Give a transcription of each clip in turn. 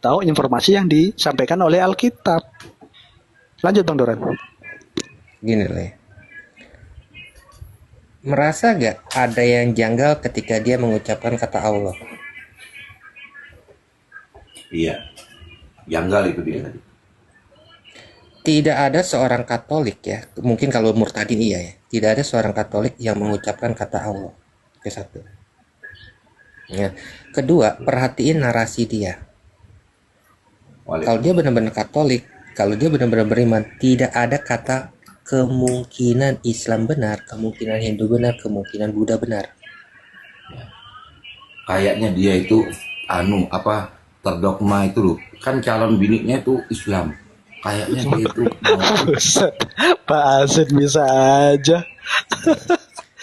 tahu informasi yang disampaikan oleh Alkitab. Lanjut Bang Doran. Gini lah ya. Merasa gak ada yang janggal ketika dia mengucapkan kata Allah? Iya, janggal itu dia tadi. Tidak ada seorang Katolik ya, mungkin kalau murtadin iya ya. Tidak ada seorang Katolik yang mengucapkan kata Allah. Ke satu. Ya. Kedua, perhatiin narasi dia. Kalau dia benar-benar Katolik, kalau dia benar-benar beriman, tidak ada kata kemungkinan Islam benar, kemungkinan Hindu benar, kemungkinan Buddha benar. Kayaknya dia itu terdogma itu loh. Kan calon bininya itu Islam. Kayaknya dia itu Pak Asid bisa aja.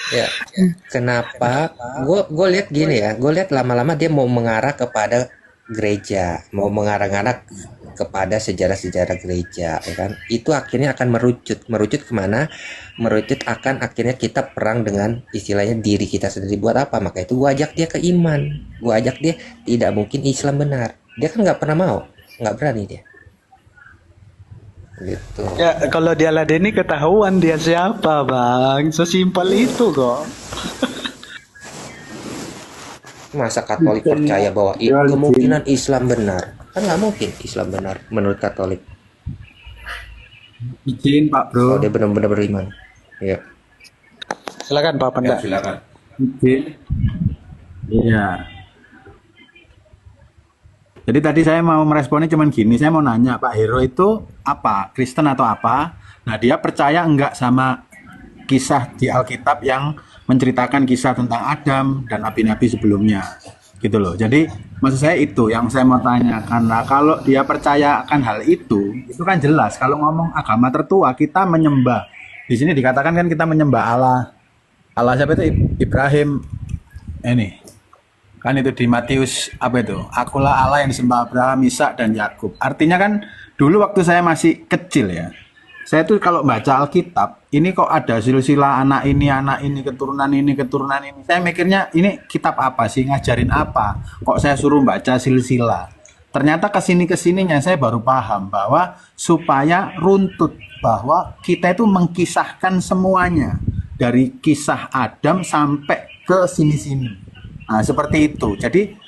Ya, kenapa? Gue lihat gini ya, gue lihat lama-lama dia mau mengarah kepada gereja, mau mengarah-ngarah kepada sejarah-sejarah gereja, ya kan? Itu akhirnya akan merucut kemana? Merucut akan akhirnya kita perang dengan istilahnya diri kita sendiri. Buat apa? Maka itu gue ajak dia ke iman, gue ajak dia tidak mungkin Islam benar. Dia kan nggak pernah mau, nggak berani dia. Gitu. Ya kalau dia ladeni ketahuan dia siapa Bang. Sesimpel itu kok. Masa Katolik percaya bahwa kemungkinan Islam benar? Kan nggak mungkin Islam benar menurut Katolik. Izin Pak Bro. Kalau dia benar-benar beriman. Ya. Silakan Pak Panda. Ya, silakan. Izin. Iya. Jadi tadi saya mau meresponnya cuman gini, saya mau nanya Pak Hero itu apa? Kristen atau apa? Nah dia percaya enggak sama kisah di Alkitab yang menceritakan kisah tentang Adam dan nabi-nabi sebelumnya gitu loh. Jadi maksud saya itu yang saya mau tanyakan. Nah kalau dia percaya akan hal itu kan jelas. Kalau ngomong agama tertua kita menyembah. Di sini dikatakan kan kita menyembah Allah. Allah siapa itu? Ibrahim. Ini kan itu di Matius apa itu? Akulah Allah yang disembah Abraham, Ishak dan Yakub. Artinya kan dulu waktu saya masih kecil ya. Saya tuh kalau baca Alkitab, ini kok ada silsilah anak ini, keturunan ini, keturunan ini. Saya mikirnya ini kitab apa sih, ngajarin apa? Kok saya suruh baca silsilah? Ternyata kesininya saya baru paham bahwa supaya runtut bahwa kita itu mengkisahkan semuanya dari kisah Adam sampai ke sini-sini. Nah, seperti itu. Jadi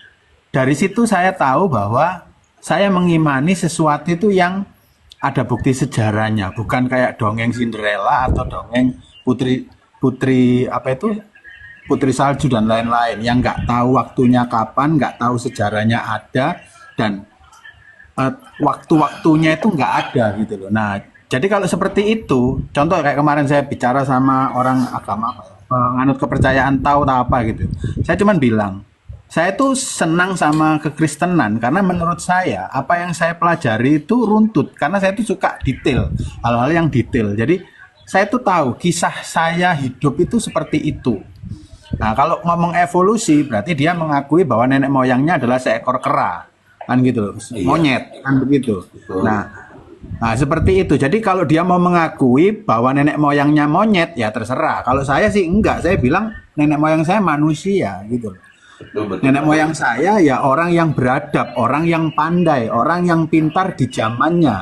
dari situ saya tahu bahwa saya mengimani sesuatu itu yang ada bukti sejarahnya, bukan kayak dongeng Cinderella atau dongeng putri apa itu putri salju dan lain-lain yang nggak tahu waktunya kapan, nggak tahu sejarahnya ada dan waktu-waktunya itu nggak ada gitu loh. Nah, jadi kalau seperti itu, contoh kayak kemarin saya bicara sama orang agama penganut kepercayaan tahu apa gitu. Saya cuman bilang, saya tuh senang sama kekristenan karena menurut saya apa yang saya pelajari itu runtut karena saya tuh suka detail, hal-hal yang detail. Jadi saya tuh tahu kisah saya hidup itu seperti itu. Nah, kalau ngomong evolusi berarti dia mengakui bahwa nenek moyangnya adalah seekor kera. Kan gitu, monyet kan begitu. Nah, seperti itu. Jadi kalau dia mau mengakui bahwa nenek moyangnya monyet, ya terserah. Kalau saya sih enggak. Saya bilang nenek moyang saya manusia gitu. Betul. Nenek moyang saya ya orang yang beradab, orang yang pandai, orang yang pintar di zamannya.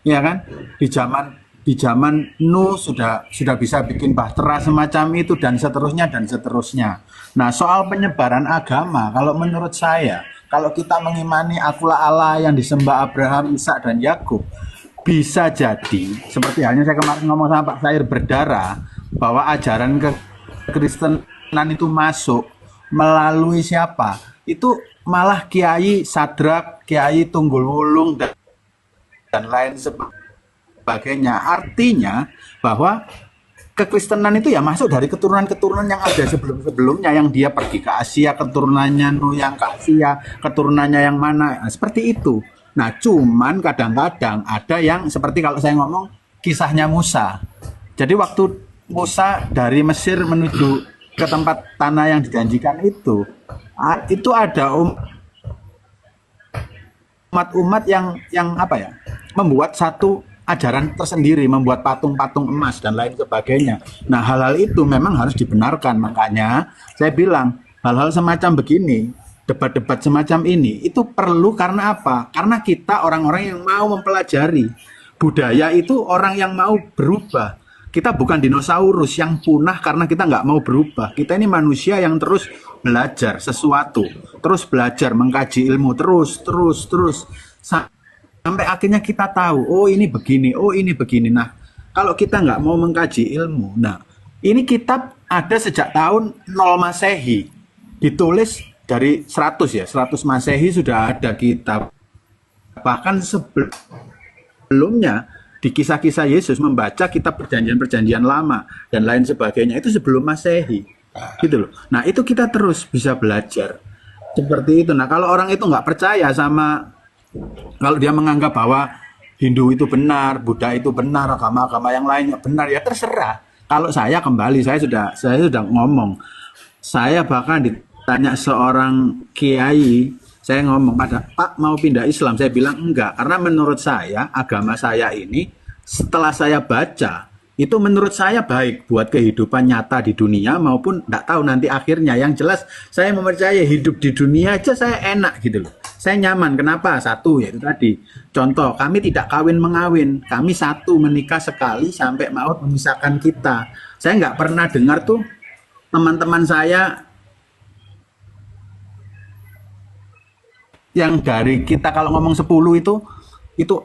Ya kan? Di zaman Nuh sudah bisa bikin bahtera semacam itu dan seterusnya dan seterusnya. Nah, soal penyebaran agama, kalau menurut saya, kalau kita mengimani akulah Allah yang disembah Abraham, Ishak dan Yakub, bisa jadi seperti halnya saya kemarin ngomong sama Pak Sair berdarah bahwa ajaran kekristenan itu masuk melalui siapa? Itu malah Kiai Sadrak, Kiai Tunggul Wulung dan lain sebagainya. Artinya bahwa kekristenan itu ya masuk dari keturunan-keturunan yang ada sebelum-sebelumnya yang dia pergi ke Asia, keturunannya Nuh yang ke Asia, keturunannya yang mana, nah, seperti itu. Nah, cuman kadang-kadang ada yang seperti kalau saya ngomong kisahnya Musa. Jadi waktu Musa dari Mesir menuju ke tempat tanah yang dijanjikan itu ada umat-umat yang apa ya? Membuat satu ajaran tersendiri, membuat patung-patung emas dan lain sebagainya. Nah, hal-hal itu memang harus dibenarkan. Makanya saya bilang hal-hal semacam begini debat-debat semacam ini itu perlu karena apa? Karena kita orang-orang yang mau mempelajari budaya itu, orang yang mau berubah. Kita bukan dinosaurus yang punah karena kita nggak mau berubah. Kita ini manusia yang terus belajar sesuatu, terus belajar mengkaji ilmu, terus sampai akhirnya kita tahu, oh ini begini, oh ini begini. Nah, kalau kita nggak mau mengkaji ilmu, nah ini kitab ada sejak tahun 0 Masehi, ditulis dari 100 ya, 100 Masehi sudah ada kitab. Bahkan sebelumnya di kisah-kisah Yesus membaca kitab perjanjian-perjanjian lama dan lain sebagainya itu sebelum Masehi, gitu loh. Nah itu kita terus bisa belajar seperti itu. Nah kalau orang itu nggak percaya sama, kalau dia menganggap bahwa Hindu itu benar, Buddha itu benar, agama-agama yang lainnya benar, ya terserah. Kalau saya kembali, saya sudah ngomong, saya bahkan ditanya seorang kiai, saya ngomong pada Pak mau pindah Islam, saya bilang enggak, karena menurut saya agama saya ini setelah saya baca itu menurut saya baik buat kehidupan nyata di dunia maupun enggak tahu nanti akhirnya. Yang jelas saya mempercayai hidup di dunia aja saya enak gitu loh, saya nyaman. Kenapa? Satu yaitu tadi contoh, kami tidak kawin mengawin, kami satu menikah sekali sampai maut memisahkan kita. Saya nggak pernah dengar tuh teman-teman saya yang dari kita kalau ngomong 10 itu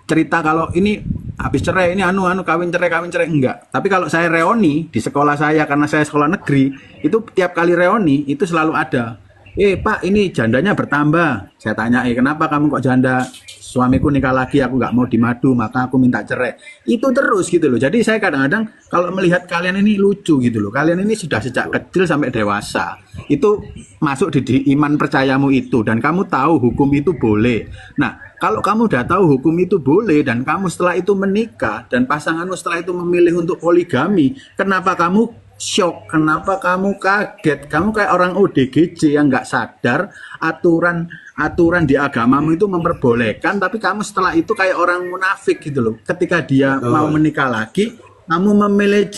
cerita kalau ini habis cerai, ini kawin cerai enggak. Tapi kalau saya reuni di sekolah saya, karena saya sekolah negeri, itu tiap kali reuni itu selalu ada, Pak ini jandanya bertambah. Saya tanya, kenapa kamu kok janda? Suamiku nikah lagi, aku nggak mau dimadu, maka aku minta cerai. Itu terus gitu loh. Jadi saya kadang-kadang kalau melihat kalian ini lucu gitu loh. Kalian ini sudah sejak kecil sampai dewasa itu masuk di iman percayamu itu, dan kamu tahu hukum itu boleh. Nah kalau kamu udah tahu hukum itu boleh dan kamu setelah itu menikah dan pasanganmu setelah itu memilih untuk poligami, kenapa kamu shock? Kenapa kamu kaget? Kamu kayak orang ODGJ yang nggak sadar aturan di agamamu itu memperbolehkan, tapi kamu setelah itu kayak orang munafik gitu loh. Ketika dia mau menikah lagi, kamu memilih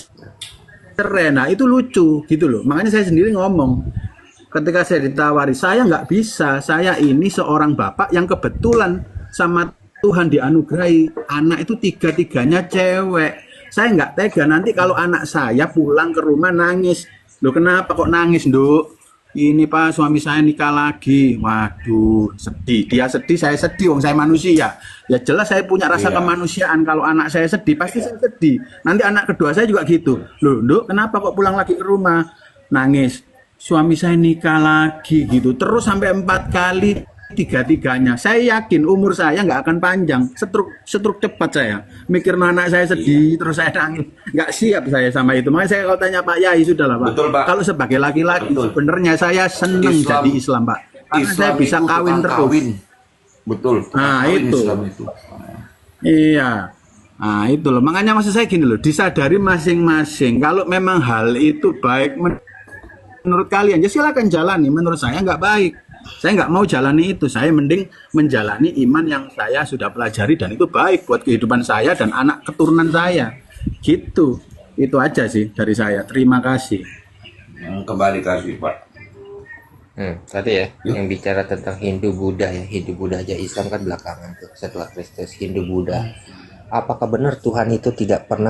cerai. Nah itu lucu gitu loh. Makanya saya sendiri ngomong, ketika saya ditawari, saya nggak bisa. Saya ini seorang bapak yang kebetulan sama Tuhan dianugerahi anak itu 3-3-nya cewek. Saya nggak tega nanti kalau anak saya pulang ke rumah nangis. Loh kenapa kok nangis, Nduk? Ini Pak, suami saya nikah lagi. Waduh, sedih. Dia sedih, saya sedih. Wong saya manusia. Ya jelas saya punya rasa kemanusiaan. Kalau anak saya sedih, pasti saya sedih. Nanti anak kedua saya juga gitu. Loh, Nduk, kenapa kok pulang lagi ke rumah? Nangis. Suami saya nikah lagi gitu. Terus sampai 4 kali, 3-3-nya. Saya yakin umur saya nggak akan panjang. Setruk cepat saya. Mikir anak saya sedih, terus saya nangis. Nggak siap saya sama itu. Makanya saya kalau tanya Pak Yai, sudah lah Pak. Betul, Pak. Kalau sebagai laki-laki, sebenarnya saya seneng jadi Islam Pak. Karena Islam saya bisa itu kawin tukang terus. kawin. Betul. Nah, Kawin itu. Islam itu. Iya. Nah itu loh. Makanya maksud saya gini loh. Disadari masing-masing. Kalau memang hal itu baik menurut kalian, ya silakan jalani. Menurut saya nggak baik. Saya nggak mau jalani itu. Saya mending menjalani iman yang saya sudah pelajari dan itu baik buat kehidupan saya dan anak keturunan saya. Gitu. Itu aja sih dari saya. Terima kasih. Kembali kasih Pak. Tadi ya, yang bicara tentang Hindu Buddha ya, Hindu Buddha aja, Islam kan belakangan tuh setelah Kristus, Hindu Buddha. Apakah benar Tuhan itu tidak pernah